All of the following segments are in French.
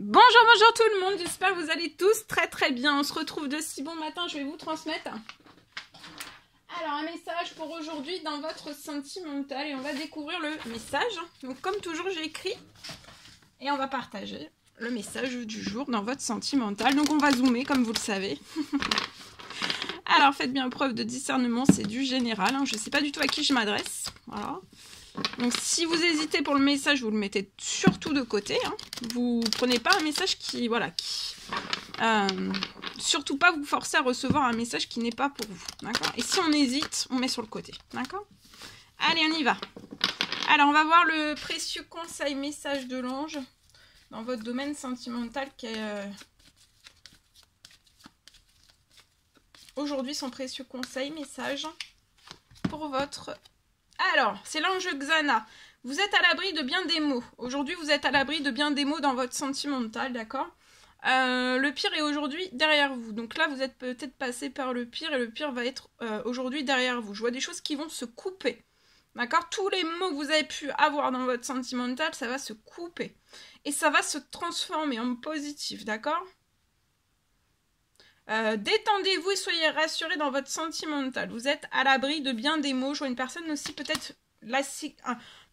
Bonjour, bonjour tout le monde, j'espère que vous allez tous très bien. On se retrouve de si bon matin, je vais vous transmettre. Alors, un message pour aujourd'hui dans votre sentimental et on va découvrir le message. Donc, comme toujours, j'ai écrit et on va partager le message du jour dans votre sentimental. Donc, on va zoomer comme vous le savez. Alors, faites bien preuve de discernement, c'est du général. Hein. Je ne sais pas du tout à qui je m'adresse. Voilà. Donc si vous hésitez pour le message, vous le mettez surtout de côté. Hein. Vous prenez pas un message qui... Voilà. Surtout pas vous forcer à recevoir un message qui n'est pas pour vous. D'accord. Et si on hésite, on met sur le côté. D'accord. Allez, on y va. Alors, on va voir le précieux conseil message de l'ange dans votre domaine sentimental qui est... Aujourd'hui, son précieux conseil message pour votre... Alors, c'est l'ange Xana. Vous êtes à l'abri de bien des maux. Aujourd'hui, vous êtes à l'abri de bien des maux dans votre sentimental, d'accord? Le pire est aujourd'hui derrière vous. Donc là, vous êtes peut-être passé par le pire et le pire va être aujourd'hui derrière vous. Je vois des choses qui vont se couper, d'accord? Tous les maux que vous avez pu avoir dans votre sentimental, ça va se couper. Et ça va se transformer en positif, d'accord? Détendez-vous et soyez rassurés dans votre sentimental. Vous êtes à l'abri de bien des maux. Je vois une personne aussi peut-être...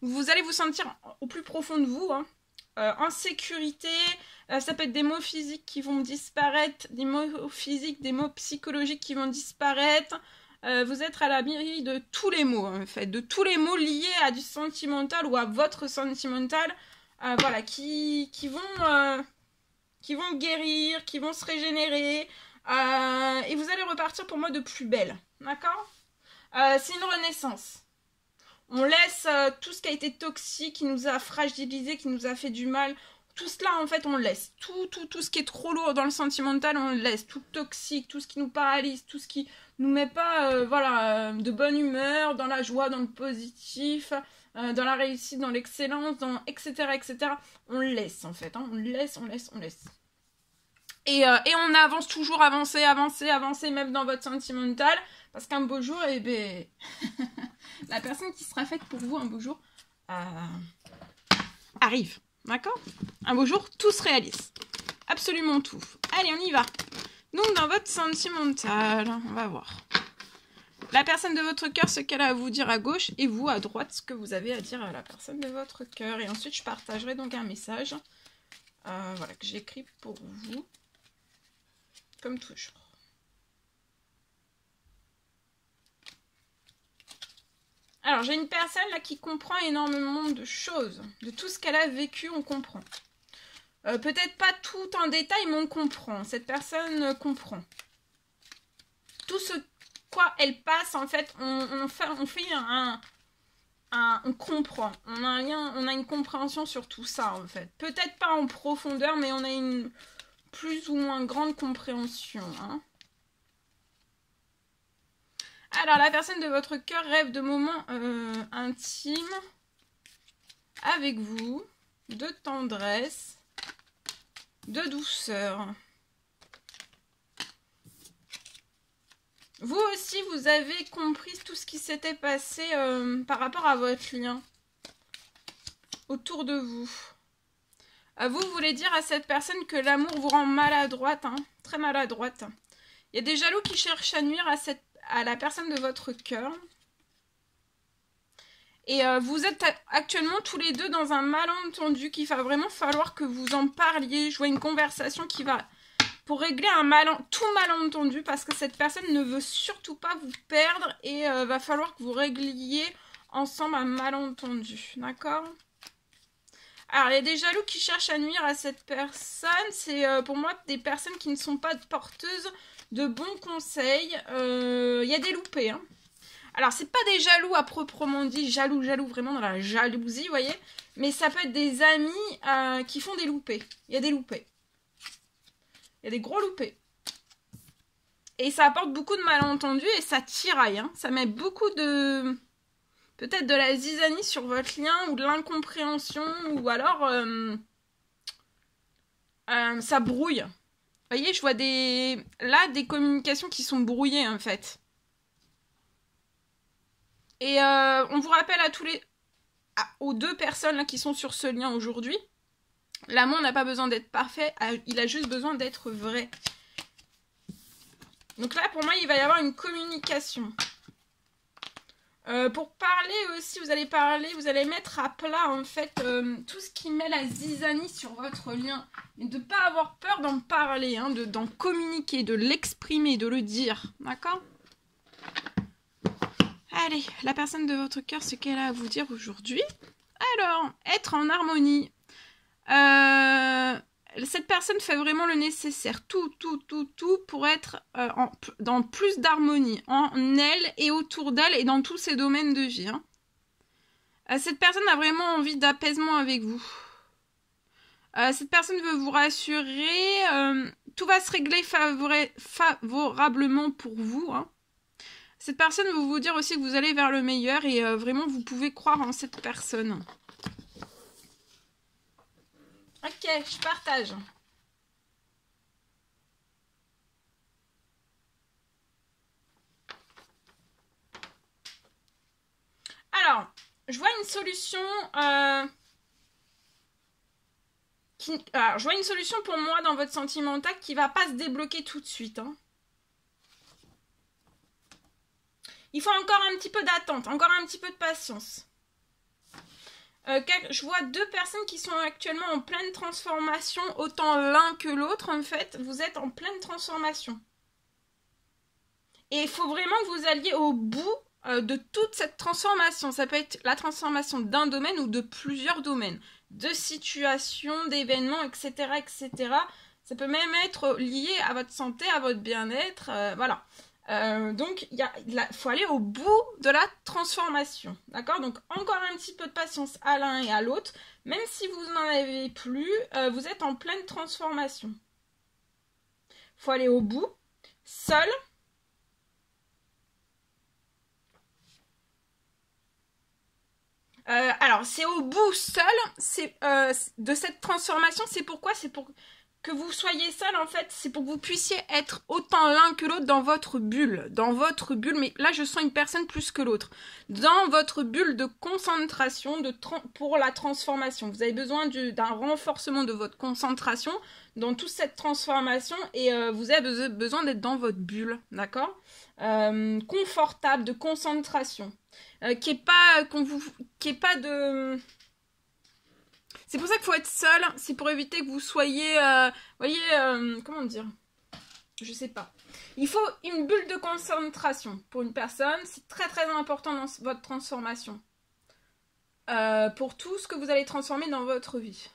vous allez vous sentir au plus profond de vous, hein, en sécurité. Ça peut être des maux physiques qui vont disparaître, des maux physiques, des maux psychologiques qui vont disparaître. Vous êtes à l'abri de tous les maux, en fait. De tous les maux liés à du sentimental ou à votre sentimental. Voilà, qui vont guérir, qui vont se régénérer. Et vous allez repartir pour moi de plus belle, d'accord? C'est une renaissance. On laisse tout ce qui a été toxique, qui nous a fragilisé, qui nous a fait du mal. Tout cela, en fait, on le laisse. Tout ce qui est trop lourd dans le sentimental, on le laisse. Tout toxique, tout ce qui nous paralyse, tout ce qui nous met pas voilà, de bonne humeur, dans la joie, dans le positif, dans la réussite, dans l'excellence, dans etc., etc. On le laisse, en fait. Hein. On laisse. Et on avance toujours, avancer, même dans votre sentimental. Parce qu'un beau jour, eh ben, la personne qui sera faite pour vous un beau jour arrive. D'accord? Un beau jour, tout se réalise. Absolument tout. Allez, on y va. Donc, dans votre sentimental, on va voir. La personne de votre cœur, ce qu'elle a à vous dire à gauche, et vous, à droite, ce que vous avez à dire à la personne de votre cœur. Et ensuite, je partagerai donc un message voilà, que j'écris pour vous. Comme toujours. Alors, j'ai une personne là qui comprend énormément de choses. De tout ce qu'elle a vécu, on comprend. Peut-être pas tout en détail, mais on comprend. Cette personne comprend. Tout ce quoi elle passe, en fait, on comprend. On a une compréhension sur tout ça, en fait. Peut-être pas en profondeur, mais on a une plus ou moins grande compréhension. Hein. Alors, la personne de votre cœur rêve de moments intimes avec vous, de tendresse, de douceur. Vous aussi, vous avez compris tout ce qui s'était passé par rapport à votre lien autour de vous. Vous voulez dire à cette personne que l'amour vous rend maladroite, hein, très maladroite. Il y a des jaloux qui cherchent à nuire à la personne de votre cœur. Et vous êtes actuellement tous les deux dans un malentendu qu'il va vraiment falloir que vous en parliez. Je vois une conversation qui va... Pour régler tout malentendu, parce que cette personne ne veut surtout pas vous perdre et va falloir que vous régliez ensemble un malentendu. D'accord ? Alors, il y a des jaloux qui cherchent à nuire à cette personne. C'est pour moi des personnes qui ne sont pas porteuses de bons conseils. Il y a des loupés. Hein. Alors, c'est pas des jaloux à proprement dit, jaloux, vraiment dans la jalousie, vous voyez. Mais ça peut être des amis qui font des loupés. Il y a des loupés. Il y a des gros loupés. Et ça apporte beaucoup de malentendus et ça tiraille. Hein. Ça met beaucoup de... Peut-être de la zizanie sur votre lien ou de l'incompréhension ou alors ça brouille. Vous voyez, je vois des communications qui sont brouillées en fait. Et on vous rappelle aux deux personnes là, qui sont sur ce lien aujourd'hui L'amour n'a pas besoin d'être parfait, il a juste besoin d'être vrai. Donc là, pour moi, il va y avoir une communication. Pour parler aussi, vous allez mettre à plat, en fait, tout ce qui met la zizanie sur votre lien. Et de ne pas avoir peur d'en parler, hein, d'en communiquer, de l'exprimer, de le dire. D'accord ? Allez, la personne de votre cœur, ce qu'elle a à vous dire aujourd'hui. Alors, être en harmonie. Cette personne fait vraiment le nécessaire, tout pour être dans plus d'harmonie en elle et autour d'elle et dans tous ses domaines de vie. Hein. Cette personne a vraiment envie d'apaisement avec vous. Cette personne veut vous rassurer, tout va se régler favorablement pour vous. Hein. Cette personne veut vous dire aussi que vous allez vers le meilleur et vraiment vous pouvez croire en cette personne. Ok, je partage. Alors, je vois une solution. Alors, je vois une solution pour moi dans votre sentimental qui va pas se débloquer tout de suite. Hein. Il faut encore un petit peu d'attente, encore un petit peu de patience. Je vois deux personnes qui sont actuellement en pleine transformation, autant l'un que l'autre, en fait. Vous êtes en pleine transformation. Et il faut vraiment que vous alliez au bout de toute cette transformation. Ça peut être la transformation d'un domaine ou de plusieurs domaines. De situations, d'événements, etc., etc. Ça peut même être lié à votre santé, à votre bien-être, voilà. Donc, il faut aller au bout de la transformation. D'accord? Donc, encore un petit peu de patience à l'un et à l'autre. Même si vous n'en avez plus, vous êtes en pleine transformation. Il faut aller au bout, seul. Alors, c'est au bout seul de cette transformation. C'est pourquoi? C'est pour que vous soyez seul, en fait, c'est pour que vous puissiez être autant l'un que l'autre dans votre bulle. Dans votre bulle, mais là, je sens une personne plus que l'autre. Dans votre bulle de concentration pour la transformation. Vous avez besoin d'un renforcement de votre concentration dans toute cette transformation et vous avez besoin d'être dans votre bulle, d'accord? Confortable, de concentration. Qui est pas de... C'est pour ça qu'il faut être seul, c'est pour éviter que vous soyez, voyez, comment dire, je sais pas. Il faut une bulle de concentration pour une personne, c'est très très important dans votre transformation. Pour tout ce que vous allez transformer dans votre vie.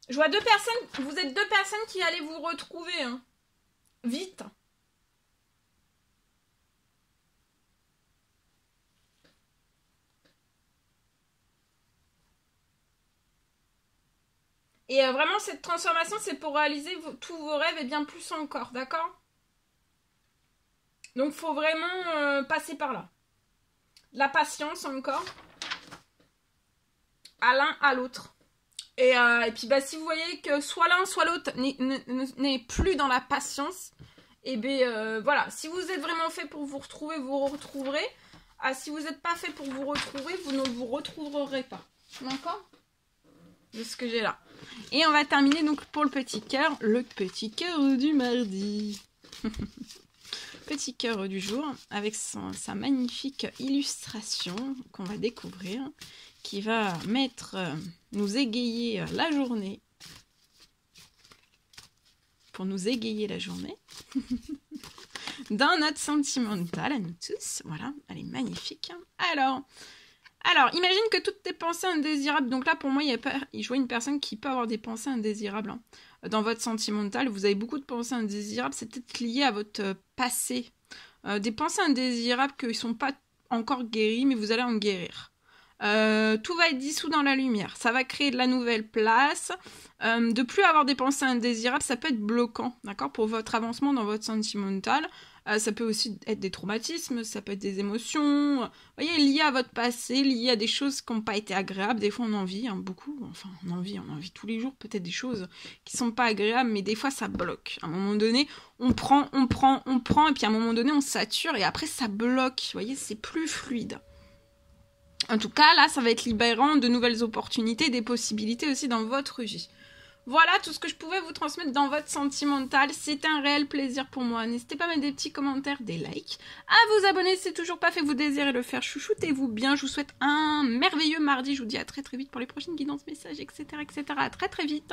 Je vois deux personnes, vous êtes deux personnes qui allez vous retrouver, hein. Vite. Et vraiment, cette transformation, c'est pour réaliser tous vos rêves et bien plus encore, d'accord? Donc, il faut vraiment passer par là. La patience encore. À l'un, à l'autre. Et puis, bah, si vous voyez que soit l'un, soit l'autre n'est plus dans la patience, et bien, voilà. Si vous êtes vraiment fait pour vous retrouver, vous retrouverez. Si vous n'êtes pas fait pour vous retrouver, vous ne vous retrouverez pas. D'accord? De ce que j'ai là. Et on va terminer donc pour le petit cœur du mardi. Petit cœur du jour, avec sa magnifique illustration qu'on va découvrir, qui va nous égayer la journée. Pour nous égayer la journée. Dans notre sentimental à nous tous. Voilà, elle est magnifique. Alors, imagine que toutes tes pensées indésirables, donc là pour moi, je vois une personne qui peut avoir des pensées indésirables. Hein. Dans votre sentimental, vous avez beaucoup de pensées indésirables, c'est peut-être lié à votre passé. Des pensées indésirables qui ne sont pas encore guéries, mais vous allez en guérir. Tout va être dissous dans la lumière. Ça va créer de la nouvelle place. De plus avoir des pensées indésirables, ça peut être bloquant, d'accord, pour votre avancement dans votre sentimental. Ça peut aussi être des traumatismes, ça peut être des émotions, vous voyez, liées à votre passé, liées à des choses qui n'ont pas été agréables. Des fois, on en vit, hein, beaucoup, enfin, on en vit tous les jours, peut-être des choses qui sont pas agréables, mais des fois, ça bloque. À un moment donné, on prend, et puis à un moment donné, on sature, et après, ça bloque, vous voyez, c'est plus fluide. En tout cas, là, ça va être libérant de nouvelles opportunités, des possibilités aussi dans votre vie. Voilà tout ce que je pouvais vous transmettre dans votre sentimental. C'était un réel plaisir pour moi. N'hésitez pas à mettre des petits commentaires, des likes, à vous abonner si c'est toujours pas fait, vous désirez le faire. Chouchoutez-vous bien. Je vous souhaite un merveilleux mardi. Je vous dis à très très vite pour les prochaines guidances, messages, etc. etc. À très très vite.